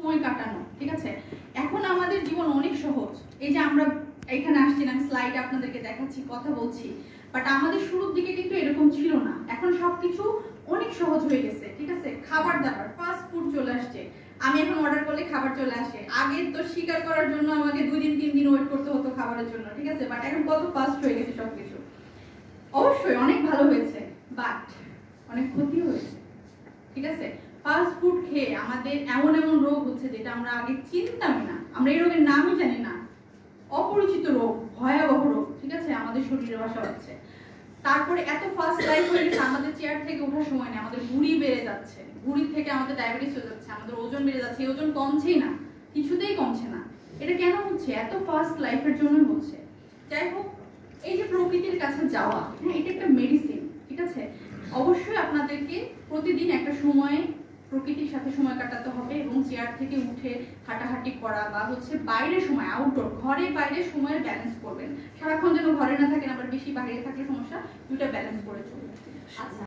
সময় কাটানো, ঠিক আছে? এখন আমাদের জীবন অনেক সহজ। এই যে আমরা এখানে আসছিলাম, স্লাইড আপনাদেরকে দেখাচ্ছি, কথা বলছি, বাট আমাদের শুরুর দিকে কিন্তু এরকম ছিল না। এখন সবকিছু অনেক সহজ হয়ে গেছে, ঠিক আছে? খাবার দাবার, ফাস্ট ফুড চলে আসছে। আমি এখন অর্ডার করলে খাবার চলে আসে। আগে তো শিকার করার জন্য আমাকে 2 দিন 3 দিন ওয়েট করতে হতো খাবারের জন্য, ঠিক আছে? বাট এখন কত ফাস্ট হয়ে গেছে সবকিছু। অবশ্যই অনেক ভালো হয়েছে, বাট অনেক ক্ষতি হয়েছে, ঠিক আছে? ফাস্ট ফুড খেয়ে আমাদের এমন এমন রোগ হচ্ছে যেটা আমরা আগে চিনতামই না। আমরা এই রোগের নামই জানি না, অপরিচিত রোগ, ভয়াবহ রোগ, ঠিক আছে? আমাদের শরীরে বাসা হচ্ছে। তারপরে এত ফাস্ট লাইফ হয়ে গেছে, আমাদের চেয়ার থেকে ওঠার সময় নেই, আমাদের ভুঁড়ি বেড়ে যাচ্ছে, ভুঁড়ি থেকে আমাদের ডায়াবেটিস হয়ে যাচ্ছে, আমাদের ওজন বেড়ে যাচ্ছে। এই ওজন কমছেই না, কিছুতেই কমছে না। এটা কেন হচ্ছে? এত ফাস্ট লাইফের জন্যই হচ্ছে। যাই হোক, এই যে প্রকৃতির কাছে যাওয়া, হ্যাঁ, এটা একটা মেডিসিন, ঠিক আছে? অবশ্যই আপনাদেরকে প্রতিদিন একটা সময় প্রকৃতির সাথে সময় কাটাতে হবে এবং চেয়ার থেকে উঠে হাঁটাহাঁটি করা বা হচ্ছে বাইরের সময়, আউটডোর, ঘরে বাইরে সময়ের ব্যালেন্স করবেন। সারাক্ষণ যেন ঘরে না থাকেন, আবার বেশি বাইরে থাকলে সমস্যা, দুটা ব্যালেন্স করে চলবেন। আচ্ছা।